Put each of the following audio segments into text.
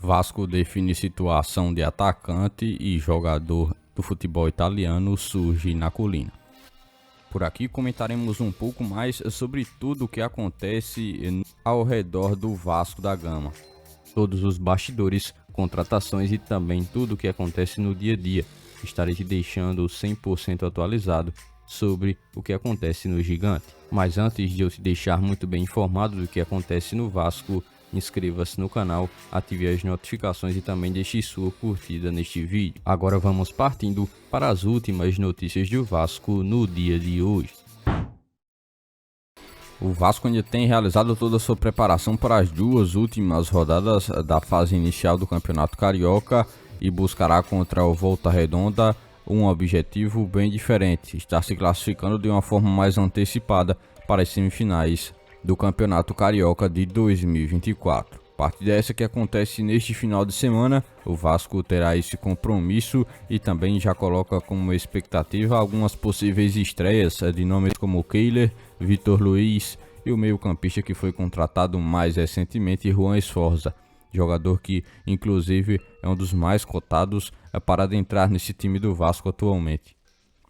Vasco define situação de atacante e jogador do futebol italiano surge na colina. Por aqui comentaremos um pouco mais sobre tudo o que acontece ao redor do Vasco da Gama. Todos os bastidores, contratações e também tudo o que acontece no dia a dia. Estarei te deixando 100% atualizado sobre o que acontece no Gigante. Mas antes de eu te deixar muito bem informado do que acontece no Vasco, inscreva-se no canal, ative as notificações e também deixe sua curtida neste vídeo. Agora vamos partindo para as últimas notícias do Vasco no dia de hoje. O Vasco ainda tem realizado toda a sua preparação para as duas últimas rodadas da fase inicial do Campeonato Carioca e buscará contra o Volta Redonda um objetivo bem diferente: estar se classificando de uma forma mais antecipada para as semifinais do Campeonato Carioca de 2024. Partida essa que acontece neste final de semana. O Vasco terá esse compromisso e também já coloca como expectativa algumas possíveis estreias de nomes como Keiler, Vitor Luiz e o meio-campista que foi contratado mais recentemente, Juan Esforza, jogador que inclusive é um dos mais cotados para adentrar nesse time do Vasco atualmente.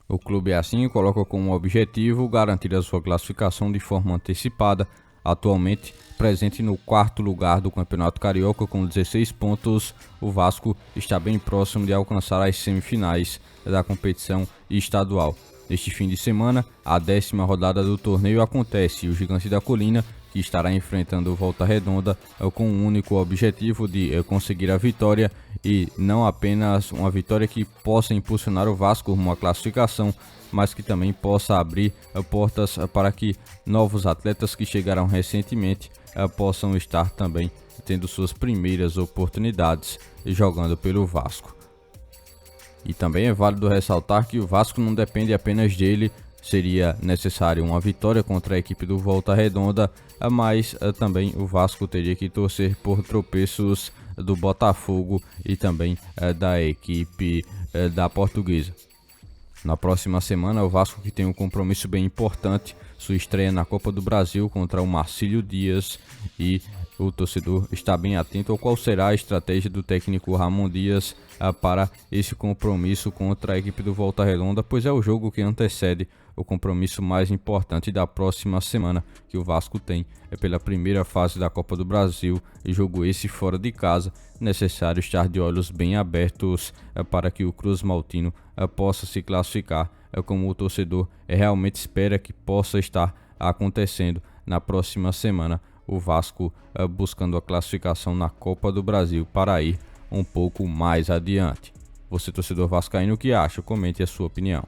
O clube assim coloca como objetivo garantir a sua classificação de forma antecipada, atualmente presente no quarto lugar do Campeonato Carioca com 16 pontos. O Vasco está bem próximo de alcançar as semifinais da competição estadual. Neste fim de semana, a 10ª rodada do torneio acontece e o Gigante da Colina, que estará enfrentando o Volta Redonda com o único objetivo de conseguir a vitória, e não apenas uma vitória que possa impulsionar o Vasco rumo à classificação, mas que também possa abrir portas para que novos atletas que chegaram recentemente possam estar também tendo suas primeiras oportunidades jogando pelo Vasco. E também é válido ressaltar que o Vasco não depende apenas dele. Seria necessário uma vitória contra a equipe do Volta Redonda, mas também o Vasco teria que torcer por tropeços do Botafogo e também da equipe da Portuguesa. Na próxima semana, o Vasco, que tem um compromisso bem importante, sua estreia na Copa do Brasil contra o Marcílio Dias, e o torcedor está bem atento ao qual será a estratégia do técnico Ramon Dias para esse compromisso contra a equipe do Volta Redonda, pois é o jogo que antecede o compromisso mais importante da próxima semana que o Vasco tem. É pela primeira fase da Copa do Brasil, e jogo esse fora de casa. Necessário estar de olhos bem abertos para que o Cruz Maltino possa se classificar, como o torcedor realmente espera que possa estar acontecendo na próxima semana. O Vasco buscando a classificação na Copa do Brasil para ir um pouco mais adiante. Você, torcedor vascaíno, o que acha? Comente a sua opinião.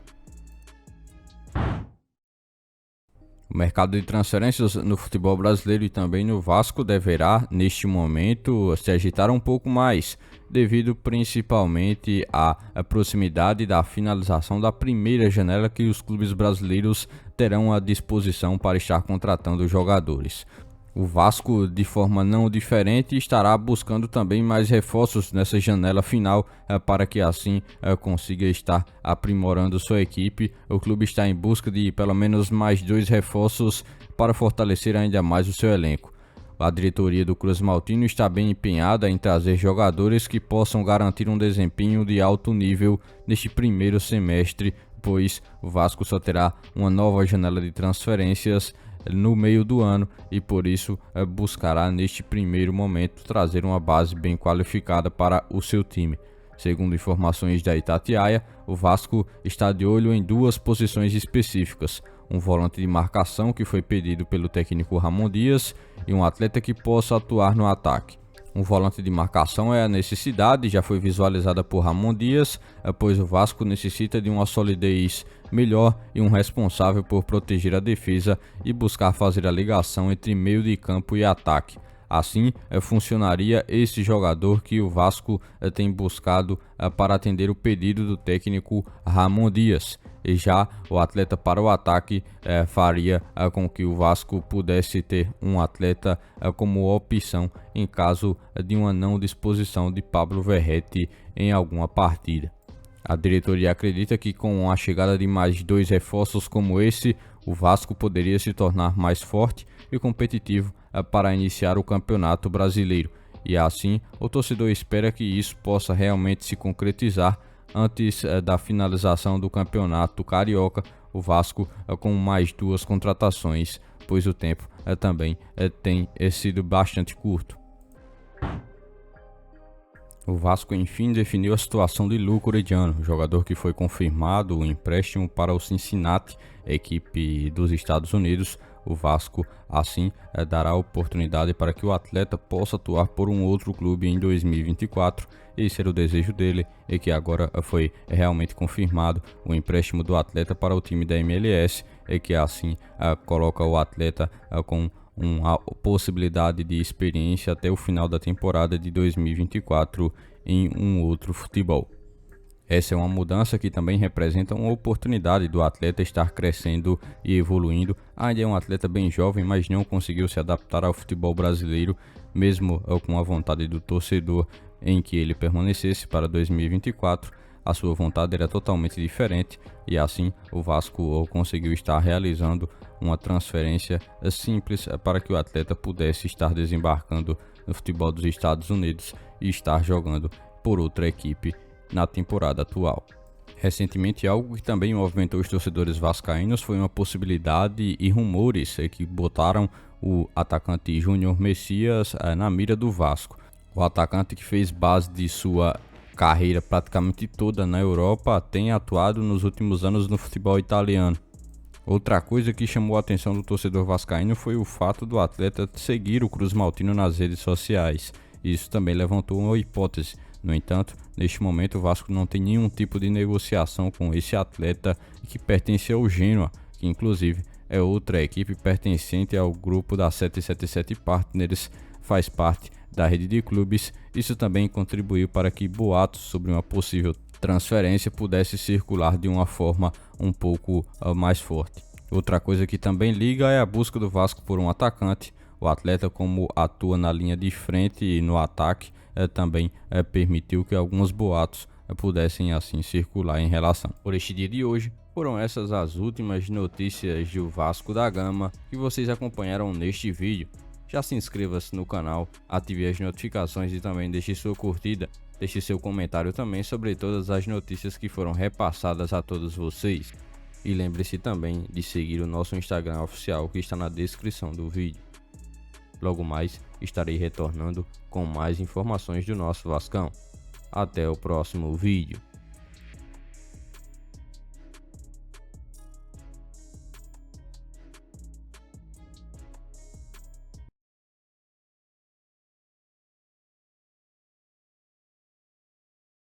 O mercado de transferências no futebol brasileiro e também no Vasco deverá, neste momento, se agitar um pouco mais, devido principalmente à proximidade da finalização da primeira janela que os clubes brasileiros terão à disposição para estar contratando jogadores. O Vasco, de forma não diferente, estará buscando também mais reforços nessa janela final para que assim consiga estar aprimorando sua equipe. O clube está em busca de pelo menos mais 2 reforços para fortalecer ainda mais o seu elenco. A diretoria do Cruz Maltino está bem empenhada em trazer jogadores que possam garantir um desempenho de alto nível neste primeiro semestre, pois o Vasco só terá uma nova janela de transferências no meio do ano e por isso buscará neste primeiro momento trazer uma base bem qualificada para o seu time. Segundo informações da Itatiaia, o Vasco está de olho em 2 posições específicas: um volante de marcação que foi pedido pelo técnico Ramon Dias e um atleta que possa atuar no ataque. Um volante de marcação é a necessidade, já foi visualizada por Ramon Dias, pois o Vasco necessita de uma solidez melhor e um responsável por proteger a defesa e buscar fazer a ligação entre meio de campo e ataque. Assim, funcionaria esse jogador que o Vasco tem buscado para atender o pedido do técnico Ramon Dias. E já o atleta para o ataque faria com que o Vasco pudesse ter um atleta como opção em caso de uma não disposição de Pablo Verratti em alguma partida. A diretoria acredita que com a chegada de mais 2 reforços como esse, o Vasco poderia se tornar mais forte e competitivo para iniciar o Campeonato Brasileiro. e assim o torcedor espera que isso possa realmente se concretizar antes da finalização do campeonato carioca. O Vasco com mais 2 contratações, pois o tempo também tem sido bastante curto. O Vasco enfim definiu a situação de Luca Orediano, jogador que foi confirmado o empréstimo para o Cincinnati, equipe dos Estados Unidos. O Vasco assim dará oportunidade para que o atleta possa atuar por um outro clube em 2024. Esse era o desejo dele e que agora foi realmente confirmado o empréstimo do atleta para o time da MLS, e que assim coloca o atleta com uma possibilidade de experiência até o final da temporada de 2024 em um outro futebol. Essa é uma mudança que também representa uma oportunidade do atleta estar crescendo e evoluindo. Ainda é um atleta bem jovem, mas não conseguiu se adaptar ao futebol brasileiro, mesmo com a vontade do torcedor em que ele permanecesse para 2024. A sua vontade era totalmente diferente e assim o Vasco conseguiu estar realizando uma transferência simples para que o atleta pudesse estar desembarcando no futebol dos Estados Unidos e estar jogando por outra equipe na temporada atual. Recentemente, algo que também movimentou os torcedores vascaínos foi uma possibilidade e rumores que botaram o atacante Júnior Messias na mira do Vasco. O atacante, que fez base de sua carreira praticamente toda na Europa, tem atuado nos últimos anos no futebol italiano. Outra coisa que chamou a atenção do torcedor vascaíno foi o fato do atleta seguir o Cruz Maltino nas redes sociais. Isso também levantou uma hipótese. No entanto, neste momento o Vasco não tem nenhum tipo de negociação com esse atleta, que pertence ao Genoa, que inclusive é outra equipe pertencente ao grupo da 777 Partners, faz parte da rede de clubes. Isso também contribuiu para que boatos sobre uma possível transferência pudesse circular de uma forma um pouco mais forte. Outra coisa que também liga é a busca do Vasco por um atacante. O atleta, como atua na linha de frente e no ataque, também permitiu que alguns boatos pudessem assim circular em relação. Por este dia de hoje, foram essas as últimas notícias do Vasco da Gama que vocês acompanharam neste vídeo. Já se inscreva-se no canal, ative as notificações e também deixe sua curtida. Deixe seu comentário também sobre todas as notícias que foram repassadas a todos vocês. E lembre-se também de seguir o nosso Instagram oficial, que está na descrição do vídeo. Logo mais estarei retornando com mais informações do nosso Vascão. Até o próximo vídeo.